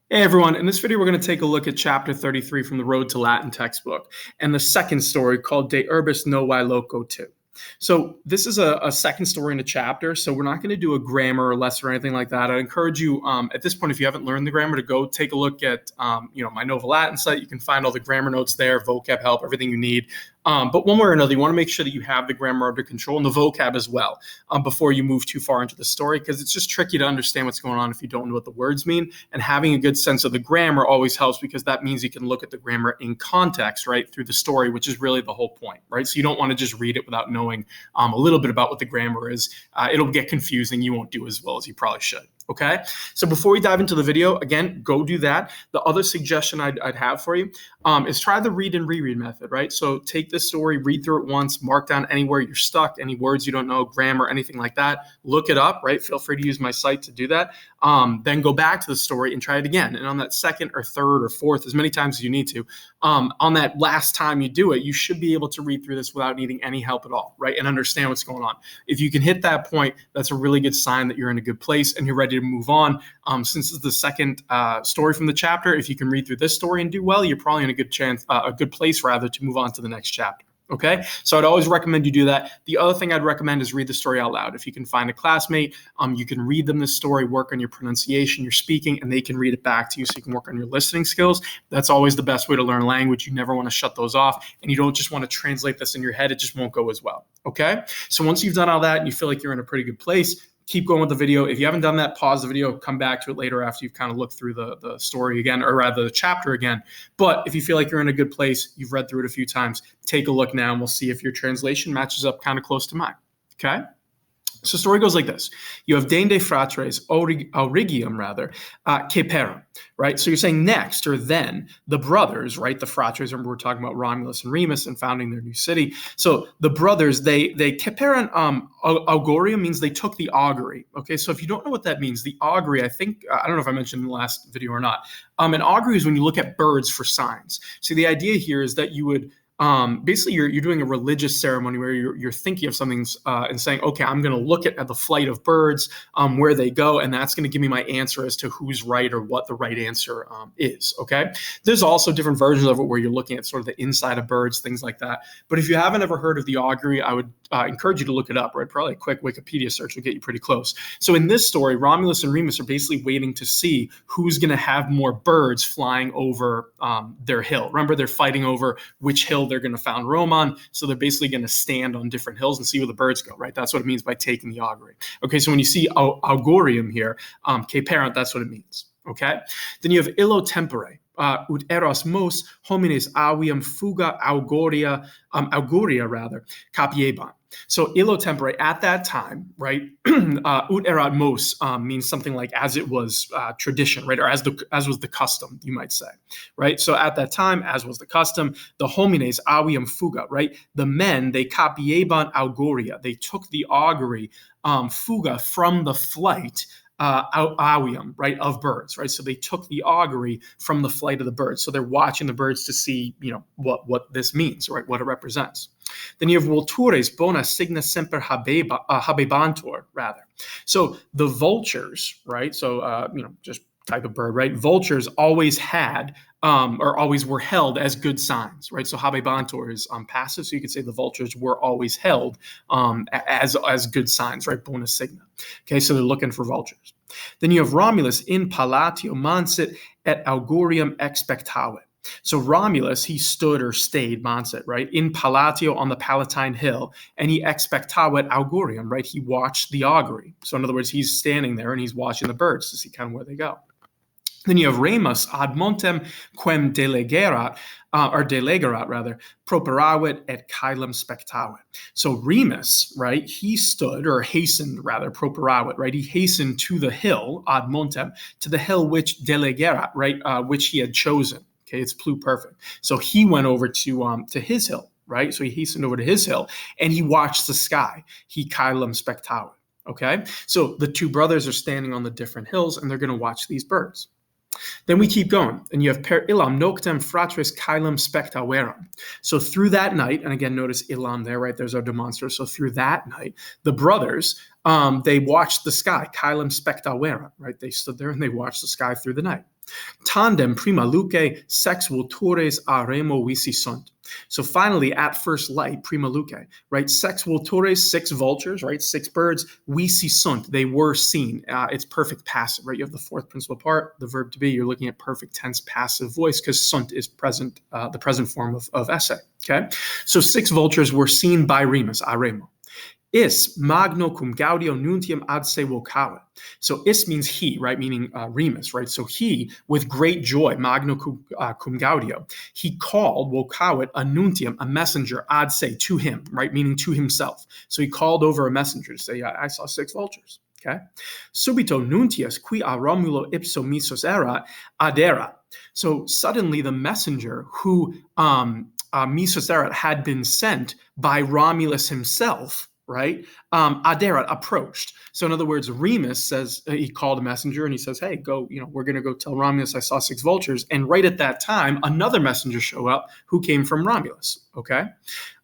Hey everyone, in this video we're going to take a look at chapter 33 from the Road to Latin textbook and the second story called De Urbis Novae Loco II. So this is a second story in a chapter, so we're not going to do a grammar or lesson or anything like that. I encourage you at this point, if you haven't learned the grammar, to go take a look at my Nova Latin site. You can find all the grammar notes there, vocab help, everything you need. But one way or another, you want to make sure that you have the grammar under control and the vocab as well before you move too far into the story, because it's just tricky to understand what's going on if you don't know what the words mean. And having a good sense of the grammar always helps, because that means you can look at the grammar in context, right, through the story, which is really the whole point, right? So you don't want to just read it without knowing a little bit about what the grammar is. It'll get confusing. You won't do as well as you probably should. Okay, so before we dive into the video, again, go do that. The other suggestion I'd have for you is try the read and reread method, right? So take this story, read through it once, mark down anywhere you're stuck, any words you don't know, grammar, anything like that. Look it up, right? Feel free to use my site to do that. Then go back to the story and try it again. And on that second or third or fourth, as many times as you need to, on that last time you do it, you should be able to read through this without needing any help at all, right? And understand what's going on. If you can hit that point, that's a really good sign that you're in a good place and you're ready to move on. Since it's the second story from the chapter, if you can read through this story and do well, you're probably in a good place rather, to move on to the next chapter. Okay, so I'd always recommend you do that. The other thing I'd recommend is read the story out loud. If you can find a classmate, you can read them this story, work on your pronunciation, your speaking, and they can read it back to you so you can work on your listening skills. That's always the best way to learn language. You never want to shut those off, and you don't just want to translate this in your head. It just won't go as well. Okay, so once you've done all that and you feel like you're in a pretty good place, keep going with the video. If you haven't done that, pause the video, come back to it later after you've kind of looked through the story again, or rather the chapter again. But if you feel like you're in a good place, you've read through it a few times, take a look now and we'll see if your translation matches up kind of close to mine. Okay? So the story goes like this. You have Dende fratres aurigium, ceperum, right? So you're saying next, or then, the brothers, right? The fratres, remember we're talking about Romulus and Remus and founding their new city. So the brothers, they ceperan augurium means they took the augury. Okay, so if you don't know what that means, the augury, I think, I don't know if I mentioned in the last video or not. An augury is when you look at birds for signs. So the idea here is that you would basically you're doing a religious ceremony where you're thinking of something and saying, okay, I'm going to look at the flight of birds, where they go, and that's going to give me my answer as to who's right or what the right answer is. Okay, there's also different versions of it where you're looking at sort of the inside of birds, things like that. But if you haven't ever heard of the augury, I would encourage you to look it up. Right, probably a quick Wikipedia search will get you pretty close. So in this story, Romulus and Remus are basically waiting to see who's going to have more birds flying over their hill. Remember, they're fighting over which hill they're going to found Rome on. So they're basically going to stand on different hills and see where the birds go, right? That's what it means by taking the augury. Okay, so when you see augurium here, ceperant, that's what it means. Okay, then you have illo tempore. Ut eros mos homines avium fuga auguria capiebant. So illo tempore, at that time, right? Ut erat mos means something like as it was tradition, right? Or as was the custom, you might say, right? So at that time, as was the custom, the homines avium fuga, right? The men, they capiebant auguria. They took the augury, fuga, from the flight, avium, right, of birds, right? So they took the augury from the flight of the birds. So they're watching the birds to see, what this means, right, what it represents. Then you have vultures bona signa semper habebantur, rather. So the vultures, right? So, just type of bird, right? Vultures always had, or always were held as good signs, right? So habebantur is passive, so you could say the vultures were always held as good signs, right? Bona signa. Okay, so they're looking for vultures. Then you have Romulus in palatio mansit et augurium expectavit. So Romulus, he stood or stayed, mansit, right, in palatio, on the Palatine Hill, and he expectavit augurium, right? He watched the augury. So in other words, he's standing there and he's watching the birds to see kind of where they go. Then you have Remus ad montem quem delegerat, properavit et caelum spectavit. So Remus, right, he stood, or hastened rather, properavit, right, he hastened to the hill, ad montem, to the hill which delegerat, right, which he had chosen. Okay, it's pluperfect. So he went over to his hill, right? So he hastened over to his hill and he watched the sky. He caelum spectavit. Okay, so the two brothers are standing on the different hills and they're going to watch these birds. Then we keep going, and you have per illam noctem fratres caelum spectaveram. So through that night, and again, notice illam there, right? There's our demonstrative. So through that night, the brothers, they watched the sky, caelum spectaveram, right? They stood there and they watched the sky through the night. Tandem prima luce sex vultures a remo visi sunt. So finally, at first light, prima luce, right? Sex vultures, 6 vultures, right? 6 birds, visi sunt, they were seen. It's perfect passive, right? You have the fourth principal part, the verb to be. You're looking at perfect tense passive voice because sunt is present, the present form of esse, okay? So 6 vultures were seen by Remus, a remo. Is magno cum gaudio nuntium ad se vocavit. So is means he, right? Meaning Remus, right? So he, with great joy, magno cum gaudio, he called vocavit a nuntium, a messenger, ad se, to him, right? Meaning to himself. So he called over a messenger to say, I saw 6 vultures, okay? Subito nuntius qui a Romulo ipso missus erat aderat. So suddenly the messenger who missus erat had been sent by Romulus himself, right? Aderat, approached. So in other words, Remus says, he called a messenger and he says, hey, go, we're going to go tell Romulus I saw 6 vultures. And right at that time, another messenger showed up who came from Romulus, okay?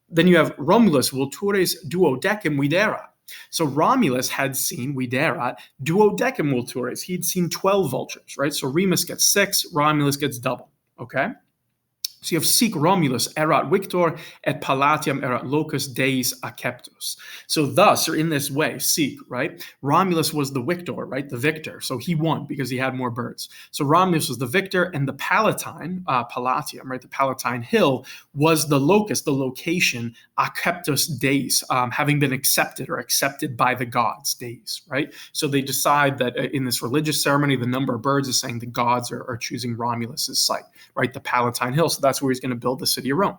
Then you have Romulus vultures duodecim viderat. So Romulus had seen viderat duodecim vultures. He'd seen 12 vultures, right? So Remus gets 6, Romulus gets double, okay? So you have sic Romulus erat victor et palatium erat locus deis acceptus. So thus, or in this way, sic, right? Romulus was the victor, right? The victor. So he won because he had more birds. So Romulus was the victor, and the Palatine, Palatium, right? The Palatine Hill was the locus, the location, acceptus deis, having been accepted or accepted by the gods, deis, right? So they decide that in this religious ceremony, the number of birds is saying the gods are choosing Romulus's site, right? The Palatine Hill. So that's where he's going to build the city of Rome.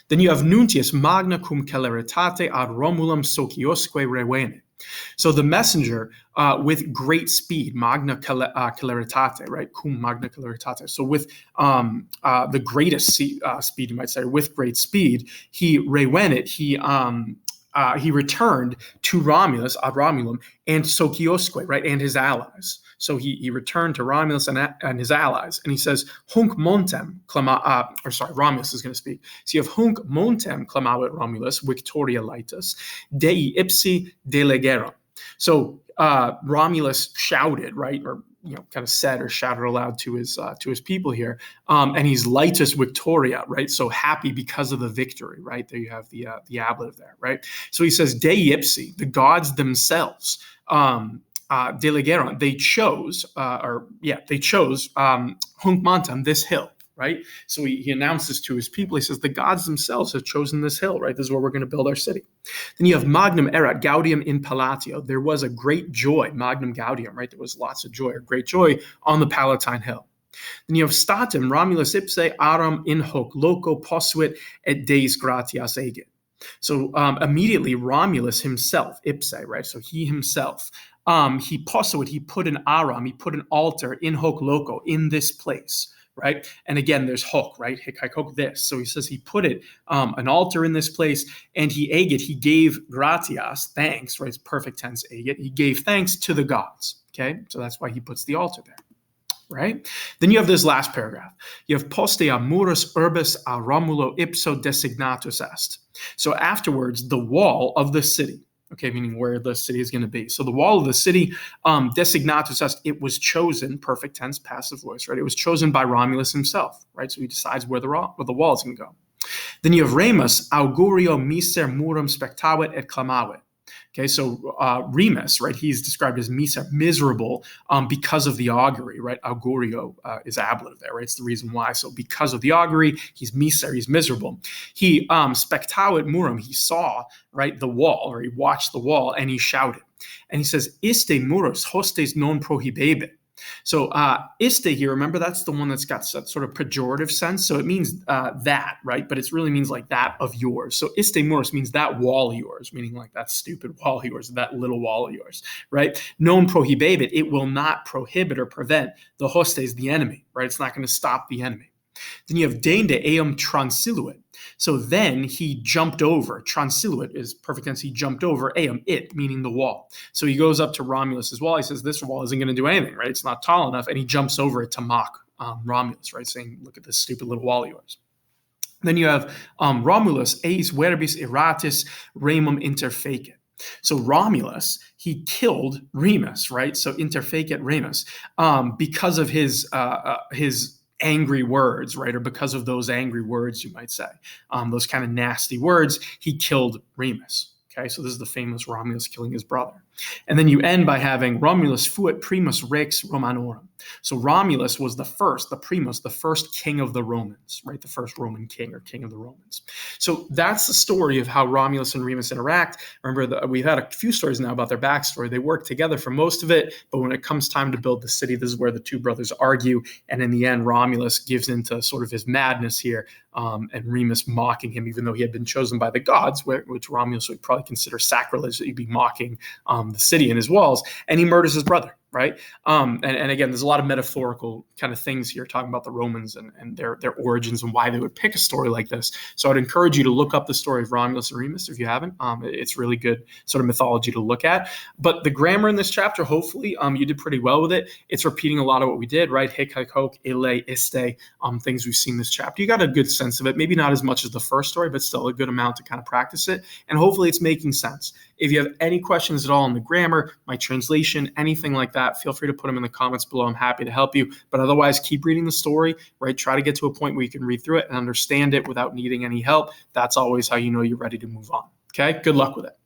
Then you have Nuntius magna cum celeritate ad Romulum sociosque revene. So the messenger with great speed, magna celeritate, right? Cum magna celeritate. So with the greatest speed, you might say, with great speed, he revenit, he returned to Romulus, ad Romulum, and sociosque, right? And his allies. So he returned to Romulus and his allies, and he says, "Hunc montem Romulus is going to speak. So you have Hunc montem clamavit Romulus victoria laetus, Dei ipsi delegerum." So Romulus shouted, right, or kind of said or shouted aloud to his people here, and he's laetus victoria, right? So happy because of the victory, right? There you have the ablative there, right? So he says, "Dei ipsi," the gods themselves. Delegeron, they chose Hunc montem, this hill, right? So he announces to his people, he says, the gods themselves have chosen this hill, right? This is where we're going to build our city. Then you have magnum erat gaudium in palatio. There was a great joy, magnum gaudium, right? There was lots of joy, or great joy on the Palatine Hill. Then you have statim Romulus ipse aram in hoc loco posuit et deis gratias egit. So immediately Romulus himself, ipse, right? So he himself, he posuit, he put an aram, he put an altar in hoc loco, in this place, right? And again, there's hoc, right? Hic hoc this. So he says he put it, an altar in this place, and he egit, he gave gratias, thanks, right? It's perfect tense egit. He gave thanks to the gods, okay? So that's why he puts the altar there. Right? Then you have this last paragraph. You have postea murus urbis a Romulo ipso designatus est. So afterwards, the wall of the city, okay, meaning where the city is going to be. So the wall of the city, designatus est, it was chosen, perfect tense, passive voice, right? It was chosen by Romulus himself, right? So he decides where the wall is going to go. Then you have Remus, augurio miser murum spectavit et clamavit. Okay, so Remus, right, he's described as miser, miserable, because of the augury, right? Augurio is ablative there, right? It's the reason why. So because of the augury, he's miser, he's miserable. He spectavit murum, he saw, right, the wall, or he watched the wall, and he shouted. And he says, iste muros hostes non prohibebit. So iste here, remember, that's the one that's got sort of pejorative sense. So it means that, right? But it really means like that of yours. So iste muros means that wall of yours, meaning like that stupid wall of yours, that little wall of yours, right? Non prohibebit, it will not prohibit or prevent the hostes, the enemy, right? It's not going to stop the enemy. Then you have dende eum transiluit. So then he jumped over. Transiluit is perfect tense. He jumped over eum, it, meaning the wall. So he goes up to Romulus's wall. He says, this wall isn't going to do anything, right? It's not tall enough. And he jumps over it to mock Romulus, right? Saying, look at this stupid little wall of yours. Then you have Romulus, eis verbis erratis remum interfecit. So Romulus, he killed Remus, right? So interfecit Remus, because of his angry words, right? Or because of those angry words, you might say, those kind of nasty words, he killed Remus. Okay, so this is the famous Romulus killing his brother. And then you end by having Romulus fuit primus rex Romanorum. So Romulus was the primus, the first king of the Romans, right? The first Roman king or king of the Romans. So that's the story of how Romulus and Remus interact. Remember, we've had a few stories now about their backstory. They work together for most of it, but when it comes time to build the city, this is where the two brothers argue. And in the end, Romulus gives into sort of his madness here, and Remus mocking him, even though he had been chosen by the gods, which Romulus would probably consider sacrilege, that he'd be mocking the city and his walls, and he murders his brother, right? And again, there's a lot of metaphorical kind of things here talking about the Romans and their origins and why they would pick a story like this. So I'd encourage you to look up the story of Romulus and Remus if you haven't. It's really good sort of mythology to look at. But the grammar in this chapter, hopefully, you did pretty well with it. It's repeating a lot of what we did, right? Hic, haec, hoc, ille, iste, things we've seen this chapter. You got a good sense of it. Maybe not as much as the first story, but still a good amount to kind of practice it. And hopefully it's making sense. If you have any questions at all on the grammar, my translation, anything like that, feel free to put them in the comments below. I'm happy to help you. But otherwise, keep reading the story, right? Try to get to a point where you can read through it and understand it without needing any help. That's always how you know you're ready to move on. Okay? Good luck with it.